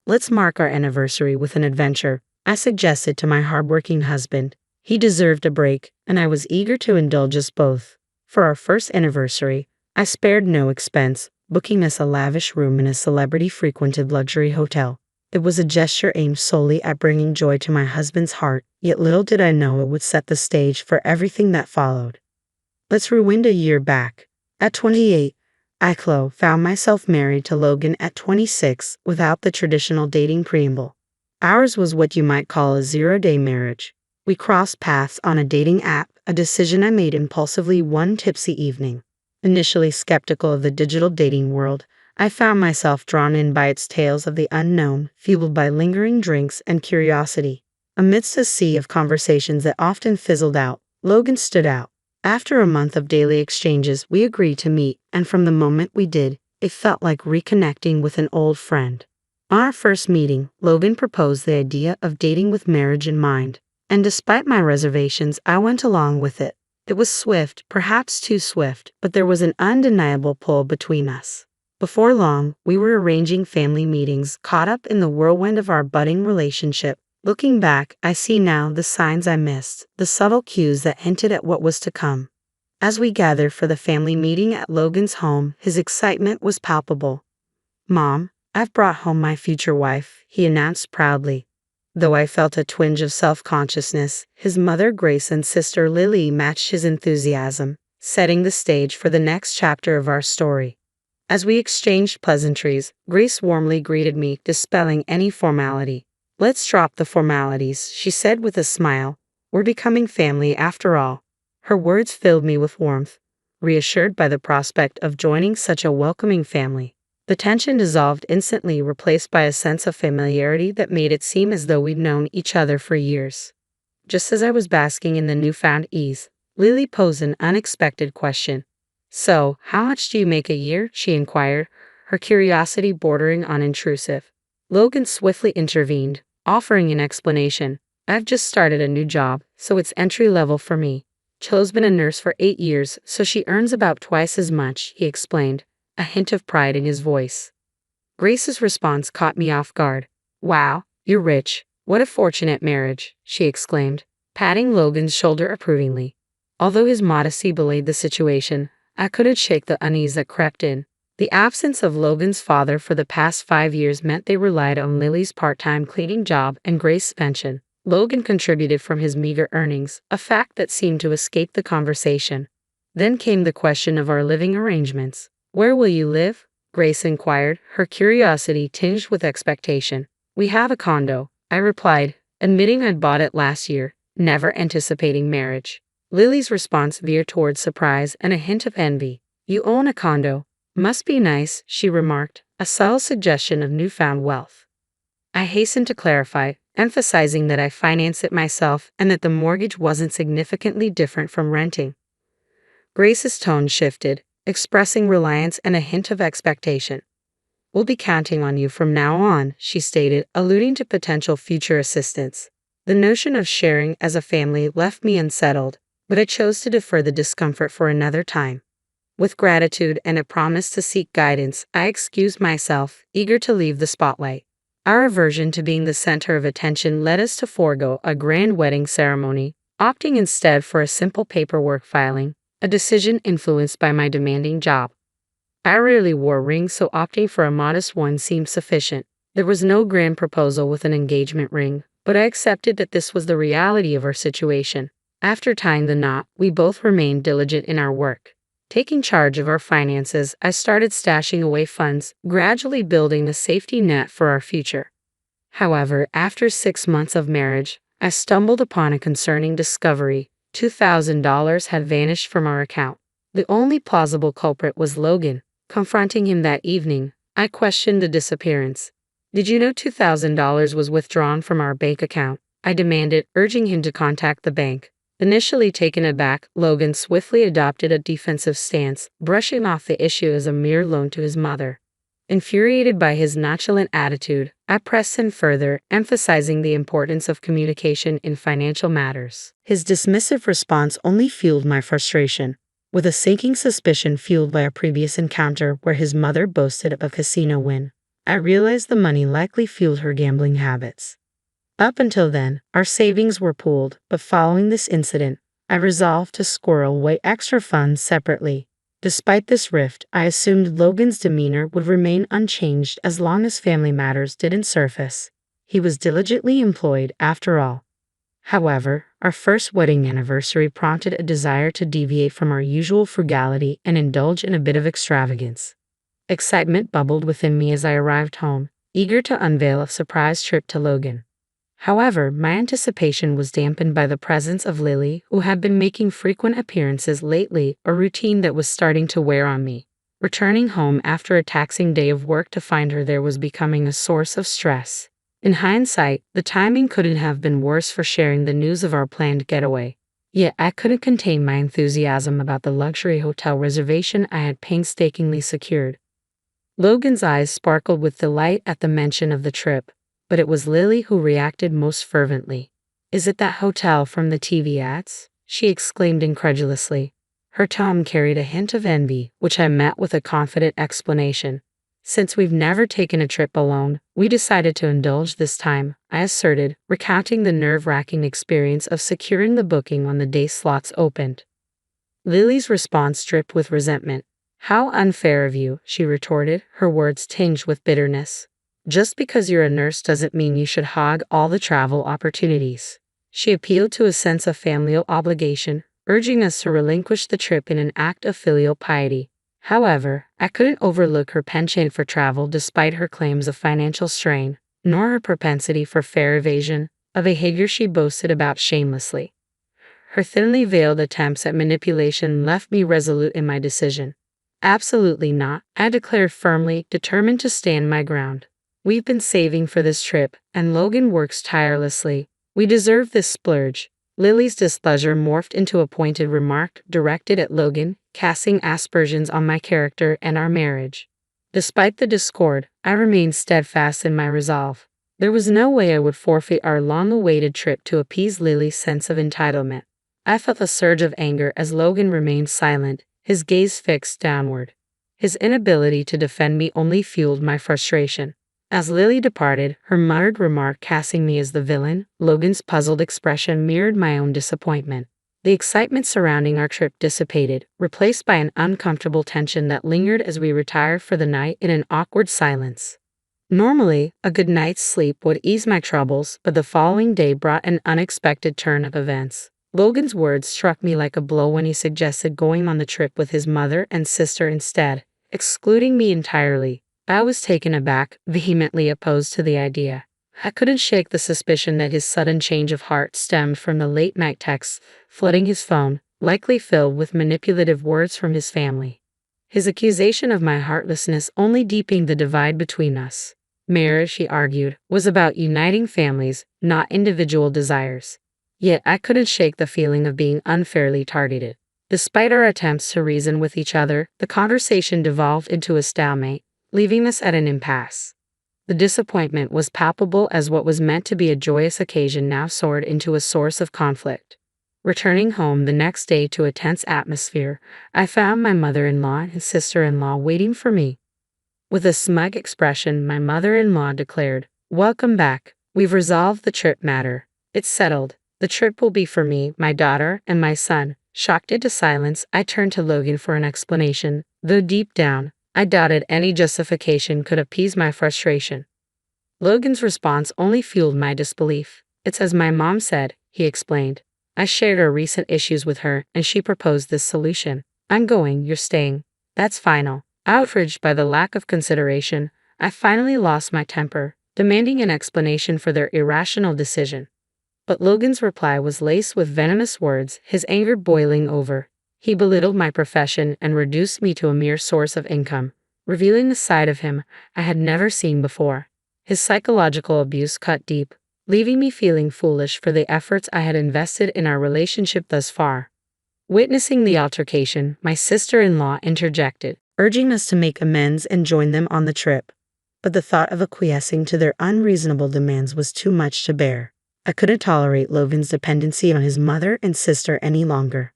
Let's mark our anniversary with an adventure, I suggested to my hardworking husband. He deserved a break, and I was eager to indulge us both. For our first anniversary, I spared no expense, booking us a lavish room in a celebrity-frequented luxury hotel. It was a gesture aimed solely at bringing joy to my husband's heart, yet little did I know it would set the stage for everything that followed. Let's rewind a year back. At 28, I found myself married to Logan at 26 without the traditional dating preamble. Ours was what you might call a zero-day marriage. We crossed paths on a dating app, a decision I made impulsively one tipsy evening. Initially skeptical of the digital dating world, I found myself drawn in by its tales of the unknown, fueled by lingering drinks and curiosity. Amidst a sea of conversations that often fizzled out, Logan stood out. After a month of daily exchanges, we agreed to meet, and from the moment we did, it felt like reconnecting with an old friend. On our first meeting, Logan proposed the idea of dating with marriage in mind, and despite my reservations, I went along with it. It was swift, perhaps too swift, but there was an undeniable pull between us. Before long, we were arranging family meetings, caught up in the whirlwind of our budding relationship. Looking back, I see now the signs I missed, the subtle cues that hinted at what was to come. As we gathered for the family meeting at Logan's home, his excitement was palpable. "Mom, I've brought home my future wife," he announced proudly. Though I felt a twinge of self-consciousness, his mother Grace and sister Lily matched his enthusiasm, setting the stage for the next chapter of our story. As we exchanged pleasantries, Grace warmly greeted me, dispelling any formality. "Let's drop the formalities," she said with a smile. "We're becoming family after all." Her words filled me with warmth, reassured by the prospect of joining such a welcoming family. The tension dissolved instantly, replaced by a sense of familiarity that made it seem as though we'd known each other for years. Just as I was basking in the newfound ease, Lily posed an unexpected question. "So, how much do you make a year?" she inquired, her curiosity bordering on intrusive. Logan swiftly intervened, offering an explanation. "I've just started a new job, so it's entry level for me. Cho's been a nurse for 8 years, so she earns about twice as much," he explained, a hint of pride in his voice. Grace's response caught me off guard. "Wow, you're rich. What a fortunate marriage," she exclaimed, patting Logan's shoulder approvingly. Although his modesty belied the situation, I couldn't shake the unease that crept in. The absence of Logan's father for the past 5 years meant they relied on Lily's part-time cleaning job and Grace's pension. Logan contributed from his meager earnings, a fact that seemed to escape the conversation. Then came the question of our living arrangements. "Where will you live?" Grace inquired, her curiosity tinged with expectation. "We have a condo," I replied, admitting I'd bought it last year, never anticipating marriage. Lily's response veered towards surprise and a hint of envy. "You own a condo. Must be nice," she remarked, a subtle suggestion of newfound wealth. I hastened to clarify, emphasizing that I financed it myself and that the mortgage wasn't significantly different from renting. Grace's tone shifted, expressing reliance and a hint of expectation. "We'll be counting on you from now on," she stated, alluding to potential future assistance. The notion of sharing as a family left me unsettled, but I chose to defer the discomfort for another time. With gratitude and a promise to seek guidance, I excused myself, eager to leave the spotlight. Our aversion to being the center of attention led us to forego a grand wedding ceremony, opting instead for a simple paperwork filing, a decision influenced by my demanding job. I rarely wore rings, so opting for a modest one seemed sufficient. There was no grand proposal with an engagement ring, but I accepted that this was the reality of our situation. After tying the knot, we both remained diligent in our work. Taking charge of our finances, I started stashing away funds, gradually building a safety net for our future. However, after 6 months of marriage, I stumbled upon a concerning discovery. $2,000 had vanished from our account. The only plausible culprit was Logan. Confronting him that evening, I questioned the disappearance. "Did you know $2,000 was withdrawn from our bank account?" I demanded, urging him to contact the bank. Initially taken aback, Logan swiftly adopted a defensive stance, brushing off the issue as a mere loan to his mother. Infuriated by his nonchalant attitude, I pressed him further, emphasizing the importance of communication in financial matters. His dismissive response only fueled my frustration, with a sinking suspicion fueled by a previous encounter where his mother boasted of a casino win. I realized the money likely fueled her gambling habits. Up until then, our savings were pooled, but following this incident, I resolved to squirrel away extra funds separately. Despite this rift, I assumed Logan's demeanor would remain unchanged as long as family matters didn't surface. He was diligently employed, after all. However, our first wedding anniversary prompted a desire to deviate from our usual frugality and indulge in a bit of extravagance. Excitement bubbled within me as I arrived home, eager to unveil a surprise trip to Logan. However, my anticipation was dampened by the presence of Lily, who had been making frequent appearances lately, a routine that was starting to wear on me. Returning home after a taxing day of work to find her there was becoming a source of stress. In hindsight, the timing couldn't have been worse for sharing the news of our planned getaway. Yet I couldn't contain my enthusiasm about the luxury hotel reservation I had painstakingly secured. Logan's eyes sparkled with delight at the mention of the trip, but it was Lily who reacted most fervently. "Is it that hotel from the TV ads?" she exclaimed incredulously. Her tone carried a hint of envy, which I met with a confident explanation. "Since we've never taken a trip alone, we decided to indulge this time," I asserted, recounting the nerve-wracking experience of securing the booking on the day slots opened. Lily's response dripped with resentment. "How unfair of you," she retorted, her words tinged with bitterness. "Just because you're a nurse doesn't mean you should hog all the travel opportunities." She appealed to a sense of familial obligation, urging us to relinquish the trip in an act of filial piety. However, I couldn't overlook her penchant for travel despite her claims of financial strain, nor her propensity for fare evasion, a behavior she boasted about shamelessly. Her thinly veiled attempts at manipulation left me resolute in my decision. "Absolutely not," I declared firmly, determined to stand my ground. "We've been saving for this trip, and Logan works tirelessly. We deserve this splurge." Lily's displeasure morphed into a pointed remark directed at Logan, casting aspersions on my character and our marriage. Despite the discord, I remained steadfast in my resolve. There was no way I would forfeit our long-awaited trip to appease Lily's sense of entitlement. I felt a surge of anger as Logan remained silent, his gaze fixed downward. His inability to defend me only fueled my frustration. As Lily departed, her muttered remark casting me as the villain, Logan's puzzled expression mirrored my own disappointment. The excitement surrounding our trip dissipated, replaced by an uncomfortable tension that lingered as we retired for the night in an awkward silence. Normally, a good night's sleep would ease my troubles, but the following day brought an unexpected turn of events. Logan's words struck me like a blow when he suggested going on the trip with his mother and sister instead, excluding me entirely. I was taken aback, vehemently opposed to the idea. I couldn't shake the suspicion that his sudden change of heart stemmed from the late-night texts flooding his phone, likely filled with manipulative words from his family. His accusation of my heartlessness only deepened the divide between us. Marriage, he argued, was about uniting families, not individual desires. Yet I couldn't shake the feeling of being unfairly targeted. Despite our attempts to reason with each other, the conversation devolved into a stalemate, leaving us at an impasse. The disappointment was palpable as what was meant to be a joyous occasion now soared into a source of conflict. Returning home the next day to a tense atmosphere, I found my mother-in-law and sister-in-law waiting for me. With a smug expression, my mother-in-law declared, "Welcome back. We've resolved the trip matter. It's settled. The trip will be for me, my daughter, and my son." Shocked into silence, I turned to Logan for an explanation, though deep down, I doubted any justification could appease my frustration. Logan's response only fueled my disbelief. "It's as my mom said," he explained. "I shared our recent issues with her, and she proposed this solution. I'm going, you're staying. That's final." Outraged by the lack of consideration, I finally lost my temper, demanding an explanation for their irrational decision. But Logan's reply was laced with venomous words, his anger boiling over. He belittled my profession and reduced me to a mere source of income, revealing a side of him I had never seen before. His psychological abuse cut deep, leaving me feeling foolish for the efforts I had invested in our relationship thus far. Witnessing the altercation, my sister-in-law interjected, urging us to make amends and join them on the trip. But the thought of acquiescing to their unreasonable demands was too much to bear. I couldn't tolerate Logan's dependency on his mother and sister any longer.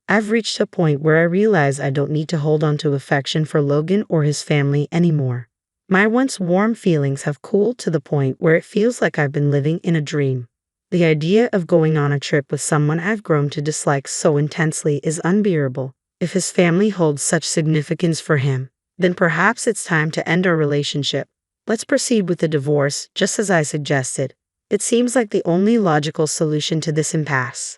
I've reached a point where I realize I don't need to hold on to affection for Logan or his family anymore. My once warm feelings have cooled to the point where it feels like I've been living in a dream. The idea of going on a trip with someone I've grown to dislike so intensely is unbearable. If his family holds such significance for him, then perhaps it's time to end our relationship. Let's proceed with the divorce, just as I suggested. It seems like the only logical solution to this impasse.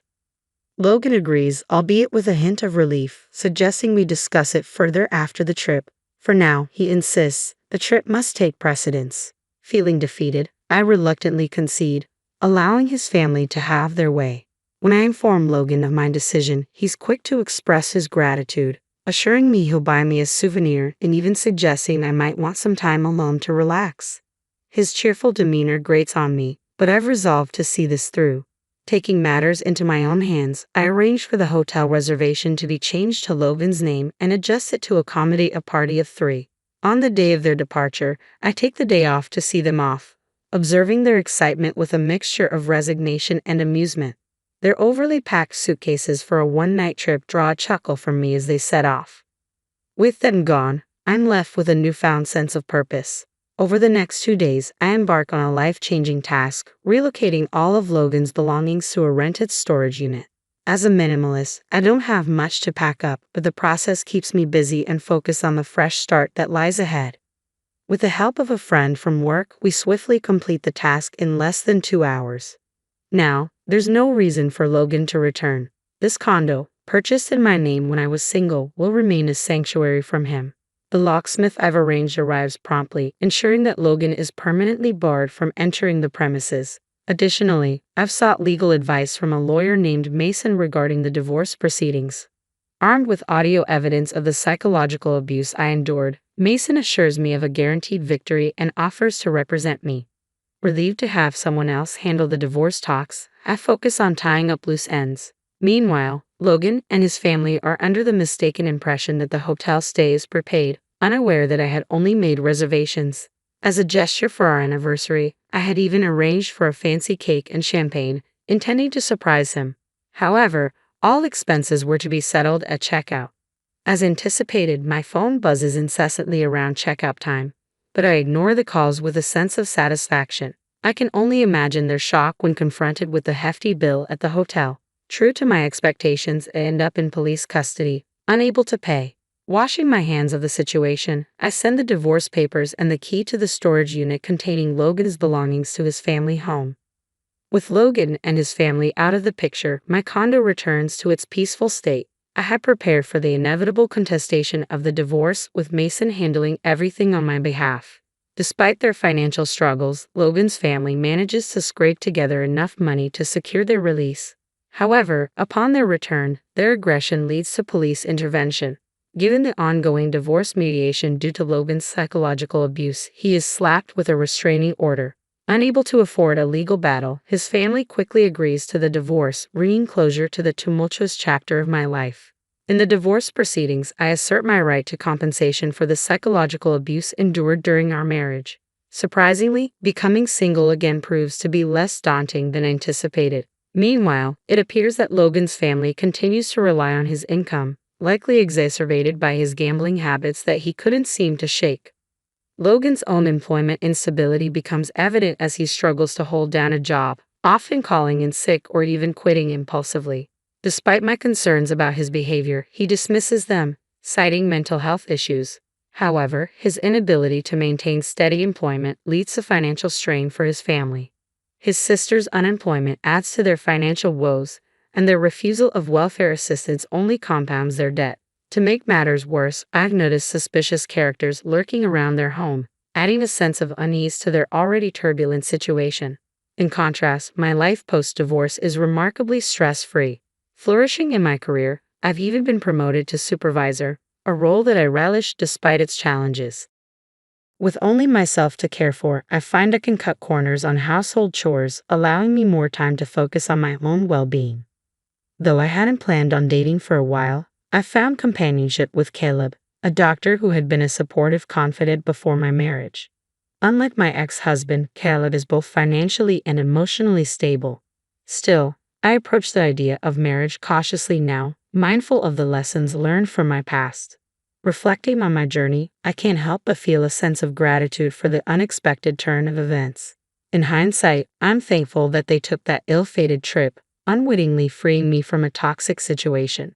Logan agrees, albeit with a hint of relief, suggesting we discuss it further after the trip. For now, he insists, the trip must take precedence. Feeling defeated, I reluctantly concede, allowing his family to have their way. When I inform Logan of my decision, he's quick to express his gratitude, assuring me he'll buy me a souvenir and even suggesting I might want some time alone to relax. His cheerful demeanor grates on me, but I've resolved to see this through. Taking matters into my own hands, I arranged for the hotel reservation to be changed to Logan's name and adjusted to accommodate a party of 3. On the day of their departure, I take the day off to see them off, observing their excitement with a mixture of resignation and amusement. Their overly packed suitcases for a one-night trip draw a chuckle from me as they set off. With them gone, I'm left with a newfound sense of purpose. Over the next 2 days, I embark on a life-changing task, relocating all of Logan's belongings to a rented storage unit. As a minimalist, I don't have much to pack up, but the process keeps me busy and focused on the fresh start that lies ahead. With the help of a friend from work, we swiftly complete the task in less than 2 hours. Now, there's no reason for Logan to return. This condo, purchased in my name when I was single, will remain a sanctuary from him. The locksmith I've arranged arrives promptly, ensuring that Logan is permanently barred from entering the premises. Additionally, I've sought legal advice from a lawyer named Mason regarding the divorce proceedings. Armed with audio evidence of the psychological abuse I endured, Mason assures me of a guaranteed victory and offers to represent me. Relieved to have someone else handle the divorce talks, I focus on tying up loose ends. Meanwhile, Logan and his family are under the mistaken impression that the hotel stay is prepaid, unaware that I had only made reservations. As a gesture for our anniversary, I had even arranged for a fancy cake and champagne, intending to surprise him. However, all expenses were to be settled at checkout. As anticipated, my phone buzzes incessantly around checkout time, but I ignore the calls with a sense of satisfaction. I can only imagine their shock when confronted with the hefty bill at the hotel. True to my expectations, I end up in police custody, unable to pay. Washing my hands of the situation, I send the divorce papers and the key to the storage unit containing Logan's belongings to his family home. With Logan and his family out of the picture, my condo returns to its peaceful state. I had prepared for the inevitable contestation of the divorce, with Mason handling everything on my behalf. Despite their financial struggles, Logan's family manages to scrape together enough money to secure their release. However, upon their return, their aggression leads to police intervention. Given the ongoing divorce mediation due to Logan's psychological abuse, he is slapped with a restraining order. Unable to afford a legal battle, his family quickly agrees to the divorce, bringing closure to the tumultuous chapter of my life. In the divorce proceedings, I assert my right to compensation for the psychological abuse endured during our marriage. Surprisingly, becoming single again proves to be less daunting than anticipated. Meanwhile, it appears that Logan's family continues to rely on his income, likely exacerbated by his gambling habits that he couldn't seem to shake. Logan's own employment instability becomes evident as he struggles to hold down a job, often calling in sick or even quitting impulsively. Despite my concerns about his behavior, he dismisses them, citing mental health issues. However, his inability to maintain steady employment leads to financial strain for his family. His sister's unemployment adds to their financial woes, and their refusal of welfare assistance only compounds their debt. To make matters worse, I've noticed suspicious characters lurking around their home, adding a sense of unease to their already turbulent situation. In contrast, my life post-divorce is remarkably stress-free. Flourishing in my career, I've even been promoted to supervisor, a role that I relish despite its challenges. With only myself to care for, I find I can cut corners on household chores, allowing me more time to focus on my own well-being. Though I hadn't planned on dating for a while, I found companionship with Caleb, a doctor who had been a supportive confidant before my marriage. Unlike my ex-husband, Caleb is both financially and emotionally stable. Still, I approach the idea of marriage cautiously now, mindful of the lessons learned from my past. Reflecting on my journey, I can't help but feel a sense of gratitude for the unexpected turn of events. In hindsight, I'm thankful that they took that ill-fated trip, unwittingly freeing me from a toxic situation.